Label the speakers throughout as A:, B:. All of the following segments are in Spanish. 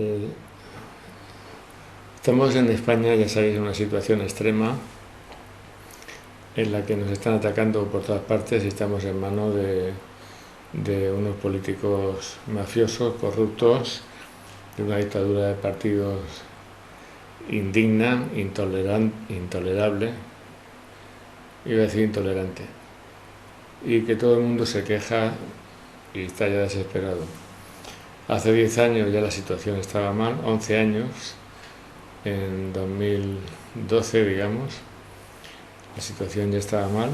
A: Eh, Estamos en España, ya sabéis, en una situación extrema en la que nos están atacando por todas partes y estamos en manos de unos políticos mafiosos, corruptos, de una dictadura de partidos indigna, intolerable, iba a decir intolerante, y que todo el mundo se queja y está ya desesperado. Hace 10 años ya la situación estaba mal, 11 años, en 2012, digamos, la situación ya estaba mal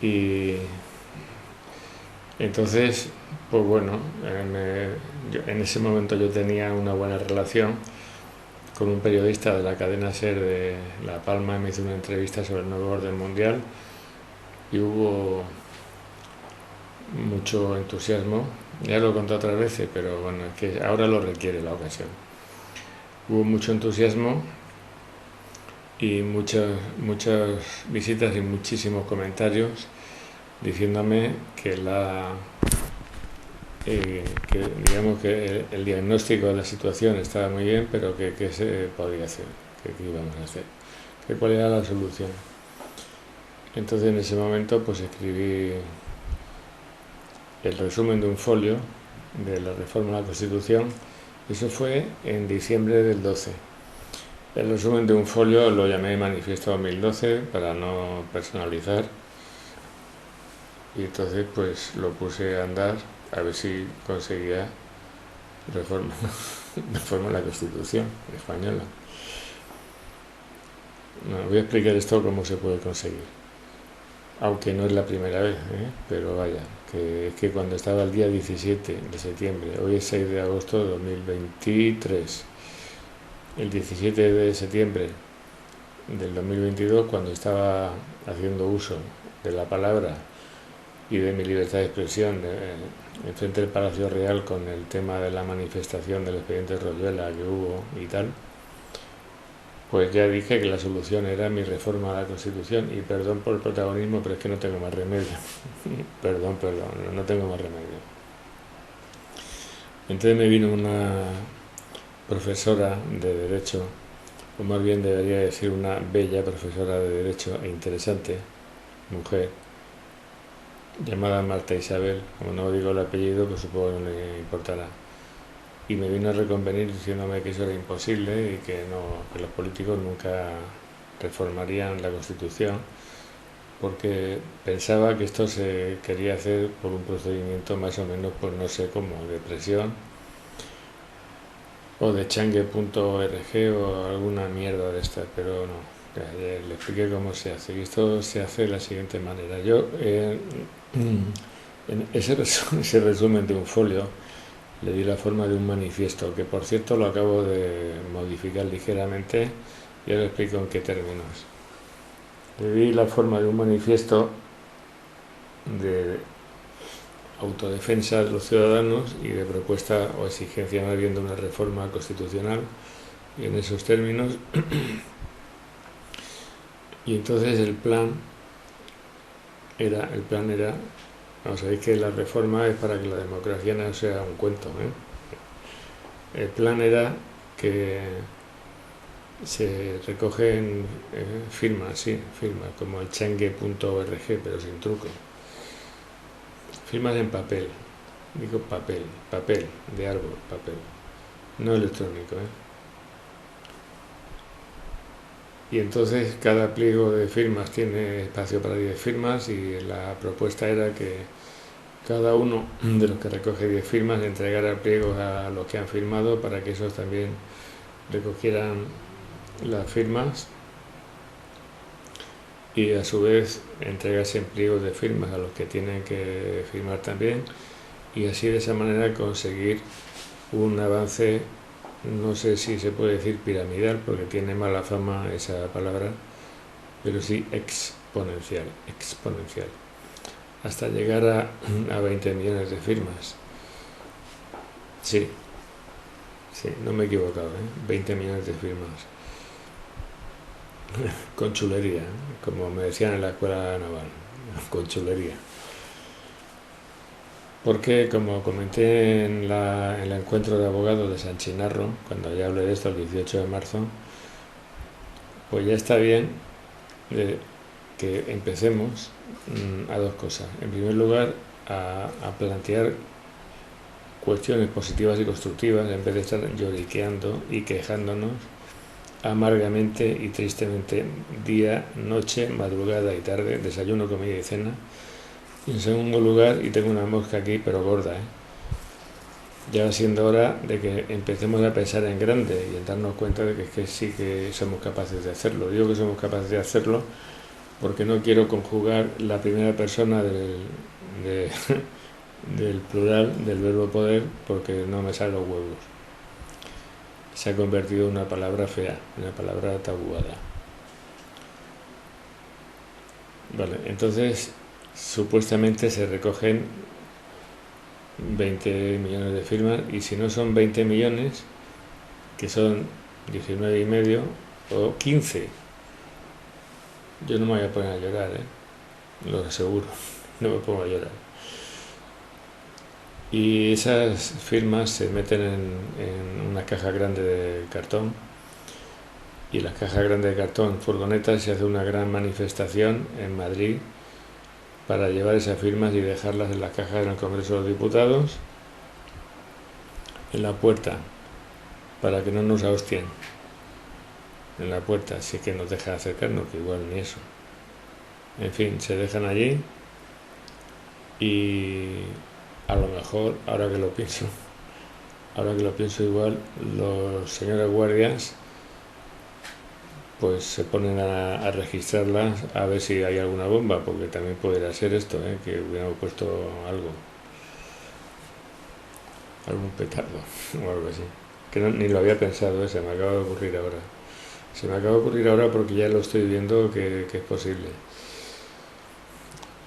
A: y entonces, pues bueno, en ese momento yo tenía una buena relación con un periodista de la cadena SER de La Palma y me hizo una entrevista sobre el nuevo orden mundial y hubo mucho entusiasmo. Ya lo he contado otras veces, pero bueno, es que ahora lo requiere la ocasión. Hubo mucho entusiasmo y muchas visitas y muchísimos comentarios diciéndome que digamos que el diagnóstico de la situación estaba muy bien, pero que qué se podía hacer, que qué íbamos a hacer, que cuál era la solución. Entonces en ese momento pues escribí el resumen de un folio de la reforma de la Constitución. Eso fue en diciembre del 12. El resumen de un folio lo llamé Manifiesto 2012 para no personalizar y entonces pues lo puse a andar a ver si conseguía reforma la Constitución española. No, voy a explicar esto cómo se puede conseguir, aunque no es la primera vez, pero vaya, que es que cuando estaba el día 17 de septiembre, hoy es 6 de agosto de 2023, el 17 de septiembre del 2022, cuando estaba haciendo uso de la palabra y de mi libertad de expresión enfrente del Palacio Real con el tema de la manifestación del expediente Royuela que hubo y tal, pues ya dije que la solución era mi reforma a la Constitución y perdón por el protagonismo, pero es que no tengo más remedio. perdón, no tengo más remedio. Entonces me vino una profesora de Derecho, o más bien debería decir una bella profesora de Derecho e interesante, mujer, llamada Marta Isabel, como no digo el apellido, pues supongo que no le importará. Y me vino a reconvenir diciéndome que eso era imposible y que los políticos nunca reformarían la Constitución porque pensaba que esto se quería hacer por un procedimiento más o menos, pues no sé cómo, de presión o de changue.org o alguna mierda de estas, pero no. Le expliqué cómo se hace y esto se hace de la siguiente manera. Yo en ese resumen de un folio le di la forma de un manifiesto, que por cierto lo acabo de modificar ligeramente y ahora explico en qué términos. Le di la forma de un manifiesto de autodefensa de los ciudadanos y de propuesta o exigencia más bien de una reforma constitucional y en esos términos. Y entonces el plan era, vamos, sabéis que la reforma es para que la democracia no sea un cuento, El plan era que se recogen firmas, como el changue.org, pero sin truco. Firmas en papel, digo papel, de árbol, papel, no electrónico, Y entonces cada pliego de firmas tiene espacio para 10 firmas y la propuesta era que cada uno de los que recoge 10 firmas entregara pliegos a los que han firmado para que esos también recogieran las firmas y a su vez entregasen pliegos de firmas a los que tienen que firmar también y así de esa manera conseguir un avance, no sé si se puede decir piramidal porque tiene mala fama esa palabra, pero sí exponencial, hasta llegar a 20 millones de firmas. Sí, no me he equivocado, 20 millones de firmas. Con chulería, como me decían en la escuela naval, con chulería. porque como comenté en el encuentro de abogados de San Chinarro, cuando ya hablé de esto el 18 de marzo, pues ya está bien de que empecemos a dos cosas. En primer lugar, a plantear cuestiones positivas y constructivas en vez de estar lloriqueando y quejándonos amargamente y tristemente día, noche, madrugada y tarde, desayuno, comida y cena. Y en segundo lugar, y tengo una mosca aquí, pero gorda, ya va siendo hora de que empecemos a pensar en grande y en darnos cuenta de que sí que somos capaces de hacerlo. Digo que somos capaces de hacerlo porque no quiero conjugar la primera persona de- del plural del verbo poder porque no me salen los huevos. Se ha convertido en una palabra fea, una palabra tabuada. Vale, entonces supuestamente se recogen 20 millones de firmas y si no son 20 millones, que son 19 y medio o 15, yo no me voy a poner a llorar, lo aseguro, no me pongo a llorar. Y esas firmas se meten en una caja grande de cartón y las cajas grandes de cartón, furgonetas, se hace una gran manifestación en Madrid para llevar esas firmas y dejarlas en las cajas en el Congreso de los Diputados, en la puerta, para que no nos ahostien, en la puerta, si es que nos deja acercarnos, que igual ni eso. En fin, se dejan allí y a lo mejor, ahora que lo pienso igual, los señores guardias pues se ponen a registrarlas a ver si hay alguna bomba, porque también podría ser esto, que hubiéramos puesto algún petardo o algo así. Que ni lo había pensado, se me acaba de ocurrir ahora. Se me acaba de ocurrir ahora porque ya lo estoy viendo que es posible.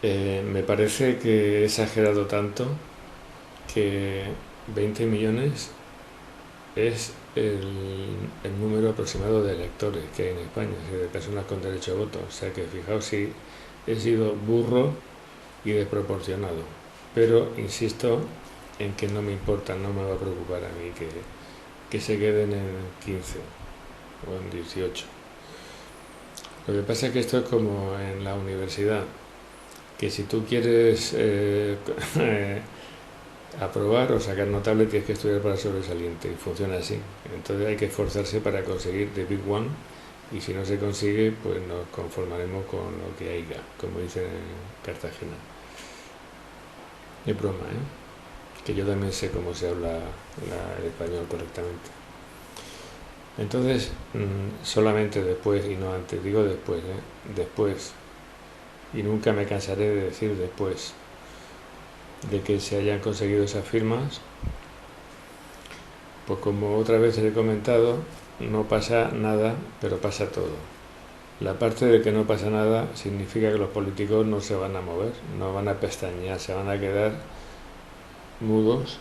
A: Me parece que he exagerado tanto que 20 millones es el número aproximado de electores que hay en España, de personas con derecho a voto. O sea que fijaos si he sido burro y desproporcionado. Pero insisto en que no me importa, no me va a preocupar a mí que se queden en 15 o en 18. Lo que pasa es que esto es como en la universidad, que si tú quieres aprobar o sacar notable tienes que estudiar para sobresaliente y funciona así. Entonces hay que esforzarse para conseguir the big one y si no se consigue pues nos conformaremos con lo que haya, como dicen en Cartagena. Es broma, que yo también sé cómo se habla el español correctamente. Entonces, solamente después y no antes, digo después, después, y nunca me cansaré de decir después de que se hayan conseguido esas firmas, pues como otra vez he comentado, no pasa nada, pero pasa todo. La parte de que no pasa nada significa que los políticos no se van a mover, no van a pestañear, se van a quedar mudos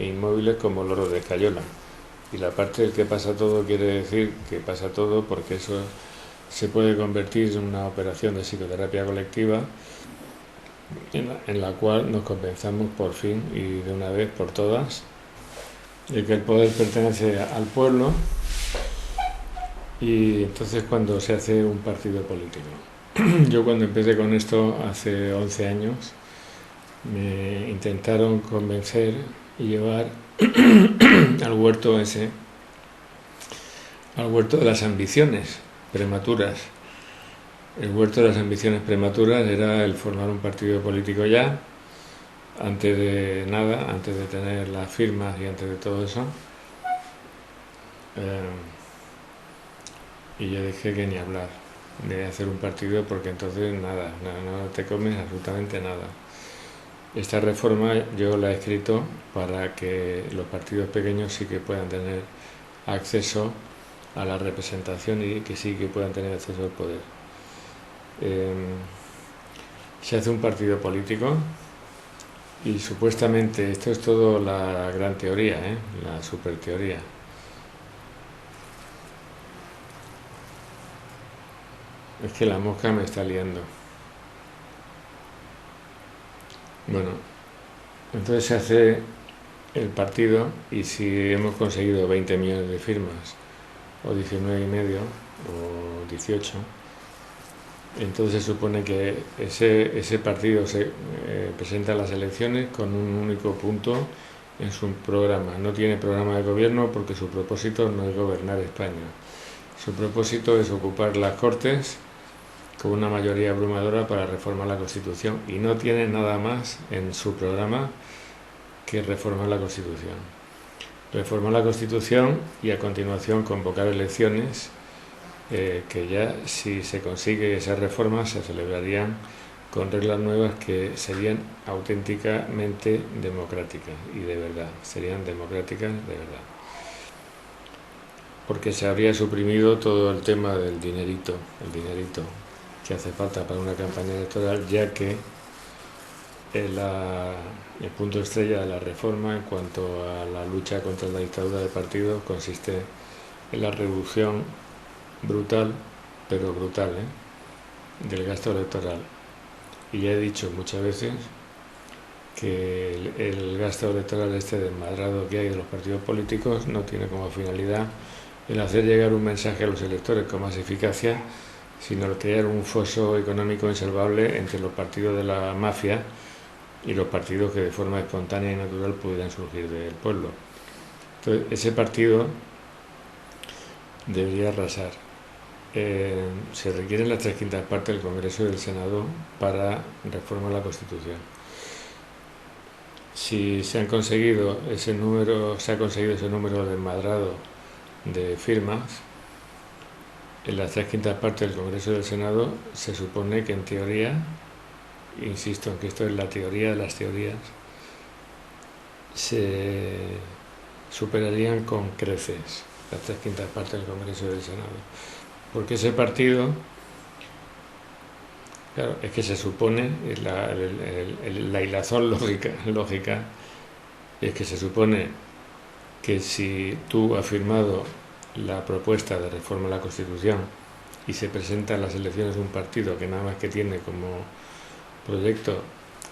A: e inmóviles como loros de escayola. Y la parte del que pasa todo quiere decir que pasa todo porque eso se puede convertir en una operación de psicoterapia colectiva en la cual nos convenzamos por fin y de una vez por todas de que el poder pertenece al pueblo y entonces cuando se hace un partido político. Yo cuando empecé con esto hace 11 años me intentaron convencer y llevar al huerto ese, al huerto de las ambiciones prematuras. El huerto de las ambiciones prematuras era el formar un partido político ya, antes de nada, antes de tener las firmas y antes de todo eso. Y yo dije que ni hablar de hacer un partido porque entonces nada, no te comes absolutamente nada. Esta reforma yo la he escrito para que los partidos pequeños sí que puedan tener acceso a la representación y que sí que puedan tener acceso al poder. Se hace un partido político y supuestamente esto es todo la gran teoría, la super teoría. Es que la mosca me está liando. Bueno, Entonces se hace el partido y si hemos conseguido 20 millones de firmas, o 19 y medio, o 18, entonces se supone que ese partido se presenta a las elecciones con un único punto en su programa. No tiene programa de gobierno porque su propósito no es gobernar España. Su propósito es ocupar las Cortes con una mayoría abrumadora para reformar la Constitución y no tiene nada más en su programa que reformar la Constitución. Reformar la Constitución y a continuación convocar elecciones que ya si se consigue esa reforma se celebrarían con reglas nuevas que serían auténticamente democráticas y de verdad, serían democráticas de verdad. Porque se habría suprimido todo el tema del dinerito, el dinerito que hace falta para una campaña electoral, ya que el punto estrella de la reforma en cuanto a la lucha contra la dictadura de partidos consiste en la reducción brutal, pero brutal, del gasto electoral. Y ya he dicho muchas veces que el gasto electoral desmadrado que hay de los partidos políticos no tiene como finalidad el hacer llegar un mensaje a los electores con más eficacia, sino el crear un foso económico insalvable entre los partidos de la mafia y los partidos que de forma espontánea y natural pudieran surgir del pueblo. Entonces, ese partido debería arrasar. Se requieren las 3/5 partes del Congreso y del Senado para reformar la Constitución. Si se ha conseguido ese número desmadrado de firmas, en las 3/5 partes del Congreso y del Senado se supone que en teoría, insisto en que esto es la teoría de las teorías, se superarían con creces las 3/5 partes del Congreso y del Senado. Porque ese partido, claro, es que se supone, la hilazón lógica es que se supone que si tú has firmado la propuesta de reforma a la Constitución y se presenta en las elecciones un partido que nada más que tiene como proyecto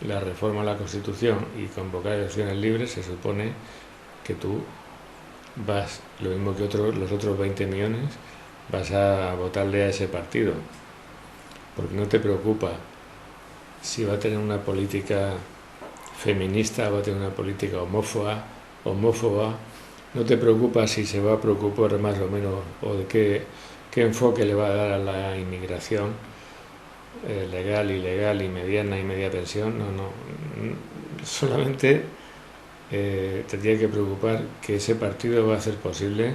A: la reforma a la Constitución y convocar elecciones libres, se supone que tú vas, lo mismo que los otros 20 millones, vas a votarle a ese partido, porque no te preocupa si va a tener una política feminista, va a tener una política homófoba, no te preocupa si se va a preocupar más o menos o de qué enfoque le va a dar a la inmigración legal, ilegal y mediana y media pensión, no, solamente te tiene que preocupar que ese partido va a hacer posible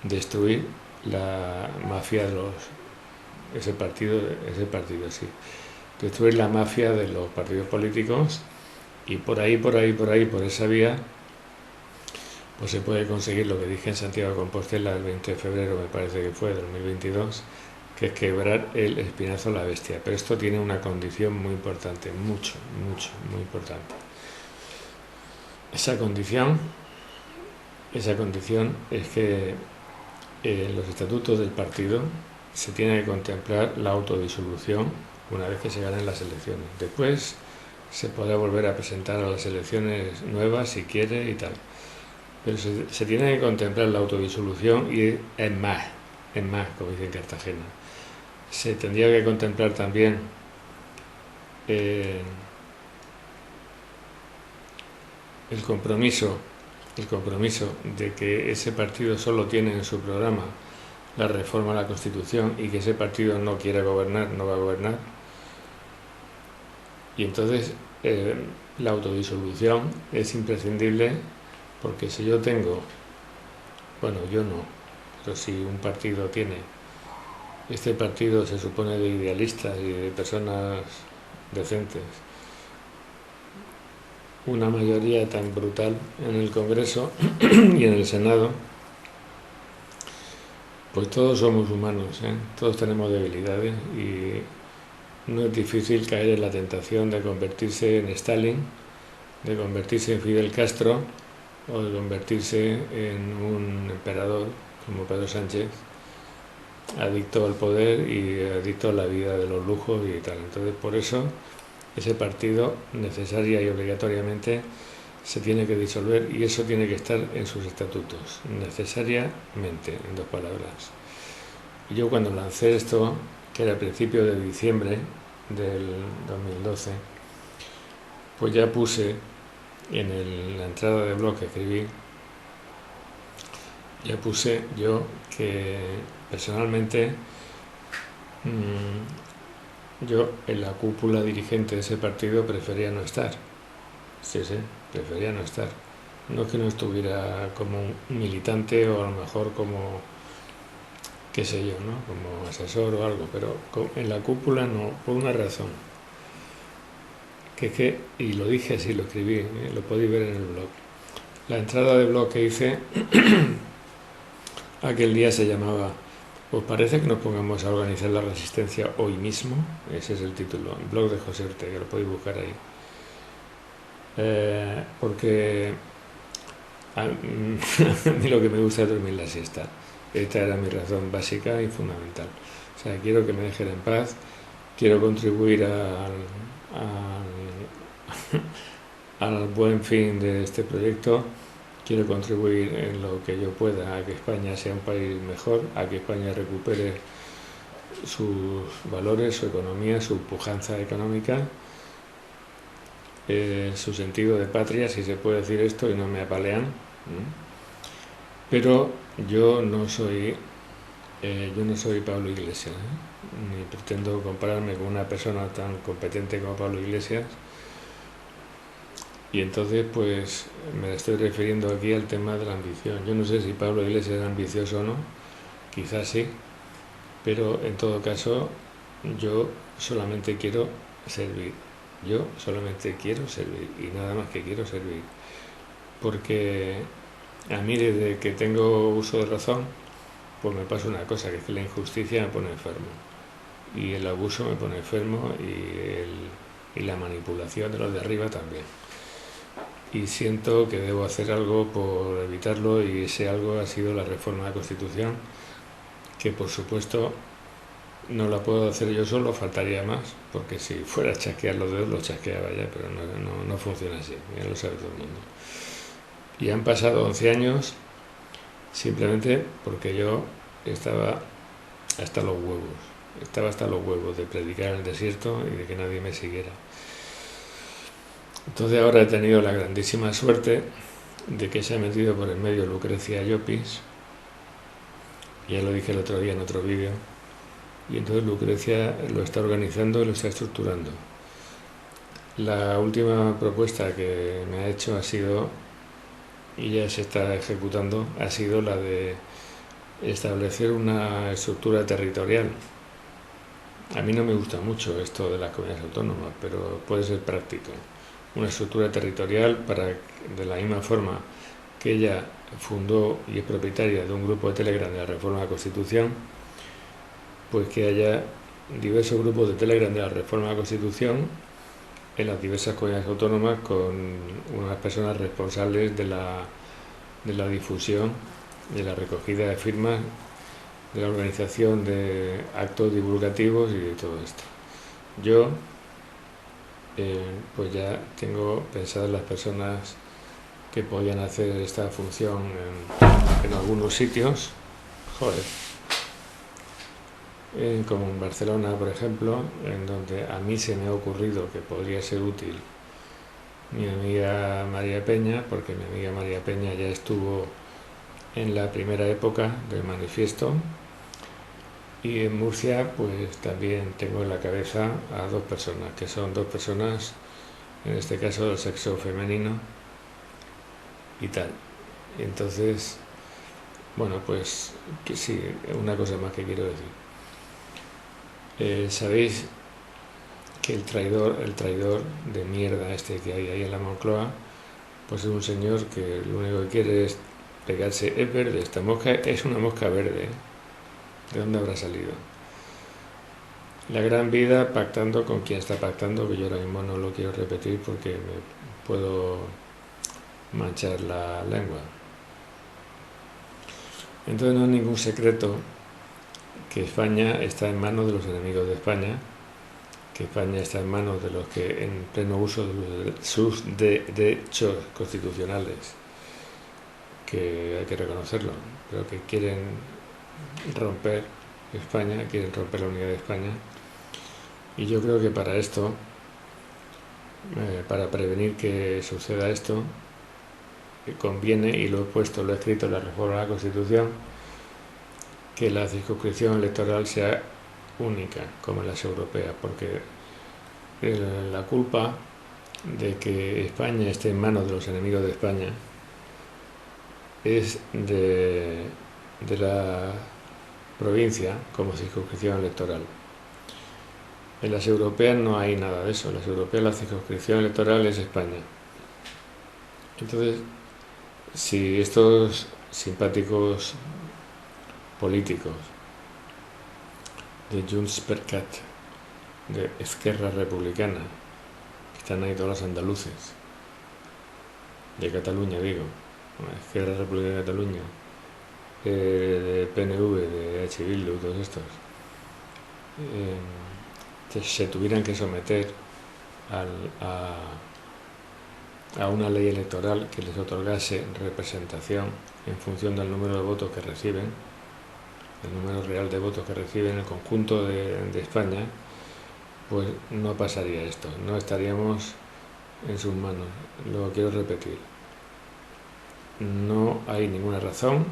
A: destruir la mafia de ese partido sí, destruir la mafia de los partidos políticos y por esa vía pues se puede conseguir lo que dije en Santiago de Compostela el 20 de febrero, me parece que fue, de 2022, que es quebrar el espinazo a la bestia. Pero esto tiene una condición muy importante, muy importante. Esa condición es que en los estatutos del partido se tiene que contemplar la autodisolución una vez que se ganen las elecciones. Después se podrá volver a presentar a las elecciones nuevas si quiere y tal. Pero se tiene que contemplar la autodisolución y es más, como dice en Cartagena. Se tendría que contemplar también el compromiso de que ese partido solo tiene en su programa la reforma a la Constitución y que ese partido no quiere gobernar, no va a gobernar. Y entonces la autodisolución es imprescindible porque si yo tengo, bueno, yo no, pero si un partido tiene, este partido se supone de idealistas y de personas decentes, una mayoría tan brutal en el Congreso y en el Senado, pues todos somos humanos, todos tenemos debilidades y no es difícil caer en la tentación de convertirse en Stalin, de convertirse en Fidel Castro o de convertirse en un emperador como Pedro Sánchez, adicto al poder y adicto a la vida de los lujos y tal. Entonces, por eso ese partido necesaria y obligatoriamente se tiene que disolver y eso tiene que estar en sus estatutos, necesariamente, en 2 palabras. Y yo cuando lancé esto, que era a principios de diciembre del 2012, pues ya puse en la entrada de blog que escribí, ya puse yo que personalmente yo en la cúpula dirigente de ese partido prefería no estar. Sí, prefería no estar. No es que no estuviera como un militante o a lo mejor como, qué sé yo, ¿no? Como asesor o algo, pero en la cúpula no, por una razón. Y lo dije así, lo escribí, lo podéis ver en el blog. La entrada de blog que hice aquel día se llamaba ¿Os parece que nos pongamos a organizar la resistencia hoy mismo? Ese es el título, el blog de José Ortega, lo podéis buscar ahí. Porque a mí lo que me gusta es dormir la siesta. Esta era mi razón básica y fundamental. O sea, quiero que me dejen en paz, quiero contribuir al buen fin de este proyecto, quiero contribuir en lo que yo pueda a que España sea un país mejor, a que España recupere sus valores, su economía, su pujanza económica, su sentido de patria, si se puede decir esto y no me apalean. Pero yo no soy Pablo Iglesias, ni pretendo compararme con una persona tan competente como Pablo Iglesias. Y entonces pues me estoy refiriendo aquí al tema de la ambición. Yo no sé si Pablo Iglesias es ambicioso o no, quizás sí, pero en todo caso yo solamente quiero servir. Yo solamente quiero servir y nada más que quiero servir. Porque a mí desde que tengo uso de razón, pues me pasa una cosa, que es que la injusticia me pone enfermo. Y el abuso me pone enfermo y la manipulación de los de arriba también. Y siento que debo hacer algo por evitarlo y ese algo ha sido la reforma de la Constitución, que por supuesto no la puedo hacer yo solo, faltaría más, porque si fuera a chasquear los dedos, los chasqueaba ya, pero no funciona así, ya lo sabe todo el mundo. Y han pasado 11 años simplemente porque yo estaba hasta los huevos de predicar en el desierto y de que nadie me siguiera. Entonces ahora he tenido la grandísima suerte de que se ha metido por el medio Lucrecia Llopis, ya lo dije el otro día en otro vídeo, y entonces Lucrecia lo está organizando y lo está estructurando. La última propuesta que me ha hecho ha sido, y ya se está ejecutando, ha sido la de establecer una estructura territorial. A mí no me gusta mucho esto de las comunidades autónomas, pero puede ser práctico. Una estructura territorial para, de la misma forma que ella fundó y es propietaria de un grupo de Telegram de la Reforma de la Constitución, pues que haya diversos grupos de Telegram de la Reforma de la Constitución en las diversas comunidades autónomas con unas personas responsables de la difusión, de la recogida de firmas, de la organización de actos divulgativos y de todo esto. Yo pues ya tengo pensadas las personas que podían hacer esta función en algunos sitios, como en Barcelona, por ejemplo, en donde a mí se me ha ocurrido que podría ser útil mi amiga María Peña, porque mi amiga María Peña ya estuvo en la primera época del manifiesto, y en Murcia pues también tengo en la cabeza a 2 personas, que son 2 personas, en este caso del sexo femenino y tal. Entonces, bueno, pues que sí, una cosa más que quiero decir. Sabéis que el traidor de mierda este que hay ahí en la Moncloa, pues es un señor que lo único que quiere es pegarse. Es verde, esta mosca es una mosca verde, ¿eh? ¿De dónde habrá salido? La gran vida pactando con quien está pactando, que yo ahora mismo no lo quiero repetir porque me puedo manchar la lengua. Entonces no es ningún secreto que España está en manos de los enemigos de España, que España está en manos de los que en pleno uso de sus derechos constitucionales, que hay que reconocerlo, pero que quieren romper España, quieren romper la unidad de España. Y yo creo que para esto, para prevenir que suceda esto, conviene, y lo he escrito en la reforma de la Constitución, que la circunscripción electoral sea única, como en las europeas, porque la culpa de que España esté en manos de los enemigos de España es de la provincia como circunscripción electoral. En las europeas no hay nada de eso. En las europeas la circunscripción electoral es España. Entonces, si estos simpáticos políticos de Junts per Cat, de Esquerra Republicana, que están ahí todos los andaluces, de Cataluña digo, Esquerra Republicana de Cataluña, de PNV, de H. Bildu, todos estos, se tuvieran que someter a una ley electoral que les otorgase representación en función del número de votos que reciben, el número real de votos que reciben en el conjunto de España, pues no pasaría esto, no estaríamos en sus manos. Lo quiero repetir, no hay ninguna razón,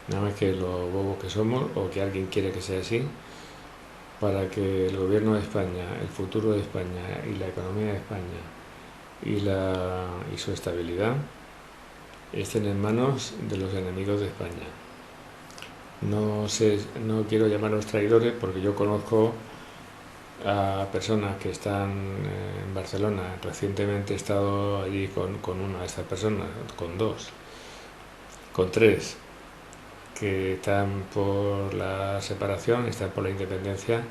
A: nada más que los bobos que somos o que alguien quiere que sea así, para que el gobierno de España, el futuro de España y la economía de España y su estabilidad estén en manos de los enemigos de España. No quiero llamarlos traidores porque yo conozco a personas que están en Barcelona. Recientemente he estado allí con una de estas personas, con dos, con tres, que están por la separación, están por la independencia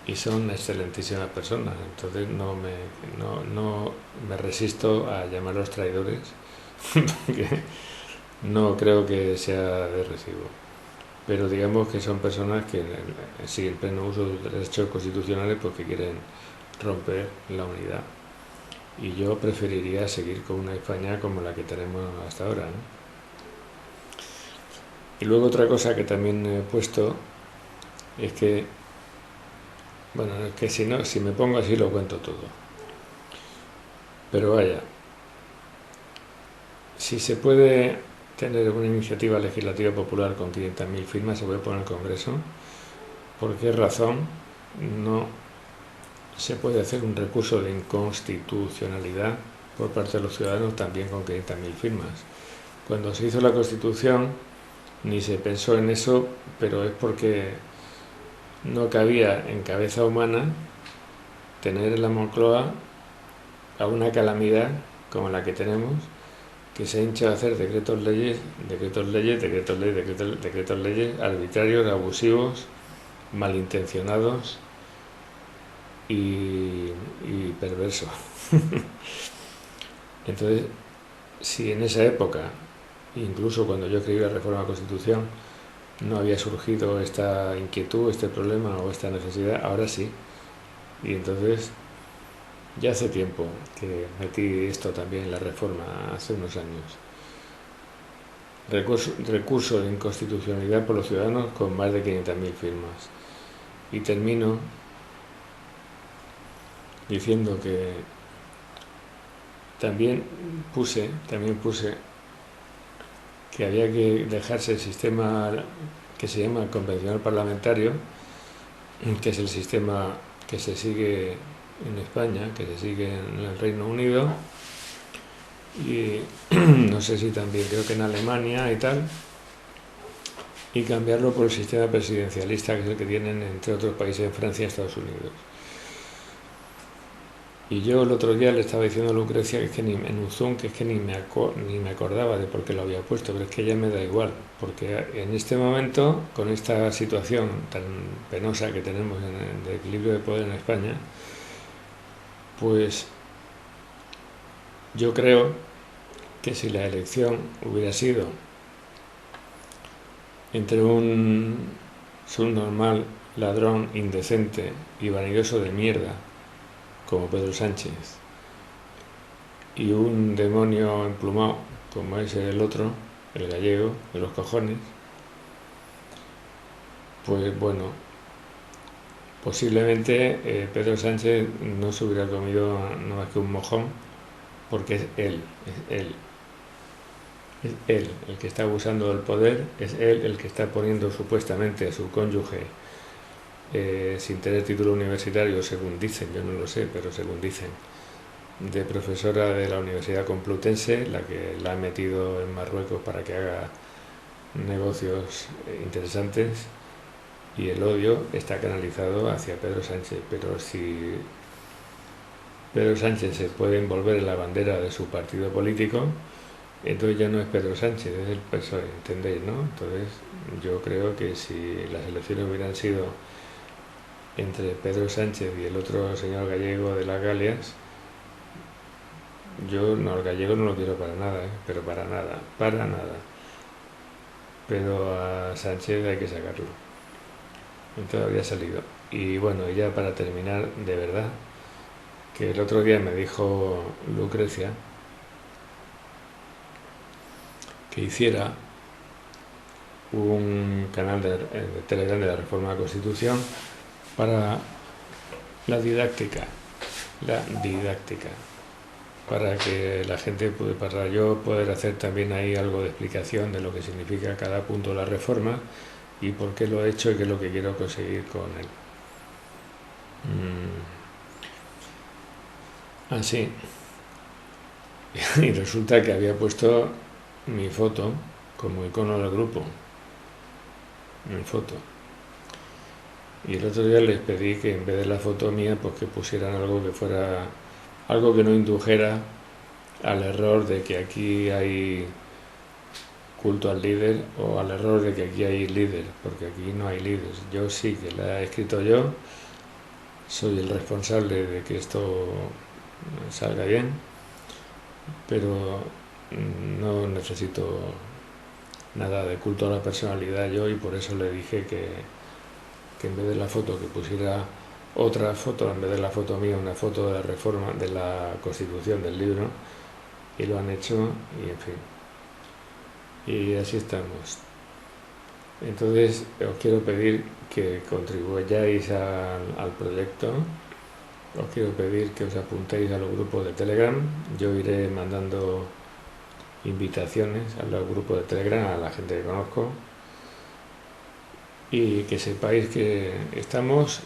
A: y son excelentísimas personas. Entonces no me resisto a llamarlos traidores porque no creo que sea de recibo. Pero digamos que son personas que siguen pleno uso de los derechos constitucionales porque quieren romper la unidad. Y yo preferiría seguir con una España como la que tenemos hasta ahora, ¿no? Y luego otra cosa que también he puesto es que, bueno, es que si me pongo así lo cuento todo. Pero vaya, si se puede tener una iniciativa legislativa popular con 500.000 firmas, se puede poner en el Congreso, ¿por qué razón no se puede hacer un recurso de inconstitucionalidad por parte de los ciudadanos también con 500.000 firmas? Cuando se hizo la Constitución ni se pensó en eso, pero es porque no cabía en cabeza humana tener en la Moncloa a una calamidad como la que tenemos, que se ha hinchado a hacer decretos leyes arbitrarios, abusivos, malintencionados y perversos. Entonces, si en esa época, incluso cuando yo escribí la reforma de la Constitución, no había surgido esta inquietud, este problema o esta necesidad, ahora sí. Y entonces, ya hace tiempo que metí esto también en la reforma, hace unos años. Recurso de inconstitucionalidad por los ciudadanos con más de 500.000 firmas. Y termino diciendo que también puse que había que dejarse el sistema que se llama convencional parlamentario, que es el sistema que se sigue en España, que se sigue en el Reino Unido y no sé si también, creo que en Alemania y tal, y cambiarlo por el sistema presidencialista, que es el que tienen entre otros países en Francia y Estados Unidos. Y yo el otro día le estaba diciendo a Lucrecia que es que en un Zoom, que es que ni me acordaba de por qué lo había puesto, pero es que ya me da igual, porque en este momento, con esta situación tan penosa que tenemos de equilibrio de poder en España, pues yo creo que si la elección hubiera sido entre un subnormal ladrón, indecente y vanidoso de mierda, como Pedro Sánchez, y un demonio emplumado, como es el otro, el gallego, de los cojones, pues bueno, posiblemente Pedro Sánchez no se hubiera comido no más que un mojón, porque es él, es él el que está abusando del poder, es él el que está poniendo supuestamente a su cónyuge sin tener título universitario, según dicen, yo no lo sé, pero según dicen, de profesora de la Universidad Complutense, la que la ha metido en Marruecos para que haga negocios interesantes, y el odio está canalizado hacia Pedro Sánchez. Pero si Pedro Sánchez se puede envolver en la bandera de su partido político, entonces ya no es Pedro Sánchez, es el PSOE, ¿entendéis, no? Entonces yo creo que si las elecciones hubieran sido entre Pedro Sánchez y el otro señor gallego de las Galias, yo no, el gallego no lo quiero para nada, pero para nada, para nada. Pero a Sánchez hay que sacarlo. Entonces habría salido. Y bueno, ya para terminar, de verdad, que el otro día me dijo Lucrecia que hiciera un canal de Telegram de la Reforma de la Constitución para la didáctica, para que la gente pueda, para yo poder hacer también ahí algo de explicación de lo que significa cada punto de la reforma y por qué lo he hecho y qué es lo que quiero conseguir con él. Así. Y resulta que había puesto mi foto como icono del grupo, mi foto. Y el otro día les pedí que en vez de la foto mía, pues que pusieran algo que fuera, algo que no indujera al error de que aquí hay culto al líder o al error de que aquí hay líder, porque aquí no hay líderes. Yo sí que la he escrito yo, soy el responsable de que esto salga bien, pero no necesito nada de culto a la personalidad yo, y por eso le dije que en vez de la foto que pusiera otra foto, en vez de la foto mía, una foto de la reforma de la Constitución del libro, y lo han hecho, y en fin. Y así estamos. Entonces os quiero pedir que contribuyáis al proyecto, os quiero pedir que os apuntéis a los grupos de Telegram. Yo iré mandando invitaciones a los grupos de Telegram a la gente que conozco, y que sepáis que estamos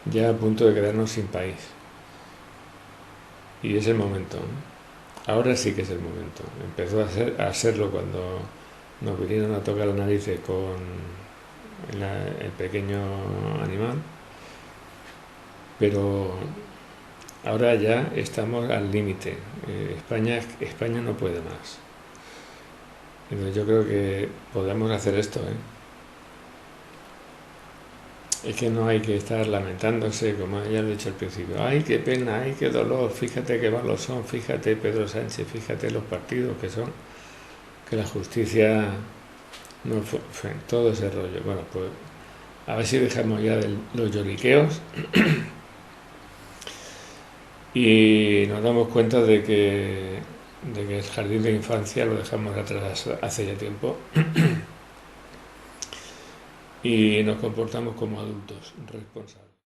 A: ya a punto de quedarnos sin país, y es el momento, ¿no? Ahora sí que es el momento. Empezó a serlo cuando nos vinieron a tocar las narices con el pequeño animal, pero ahora ya estamos al límite. España no puede más. Entonces yo creo que podemos hacer esto, ¿eh? Es que no hay que estar lamentándose, como ya lo he dicho al principio. ¡Ay, qué pena! ¡Ay, qué dolor! Fíjate qué malos son, fíjate Pedro Sánchez, fíjate los partidos que son, que la justicia no fue todo ese rollo. Bueno, pues a ver si dejamos ya de los lloriqueos y nos damos cuenta de que el jardín de infancia lo dejamos atrás hace ya tiempo y nos comportamos como adultos responsables.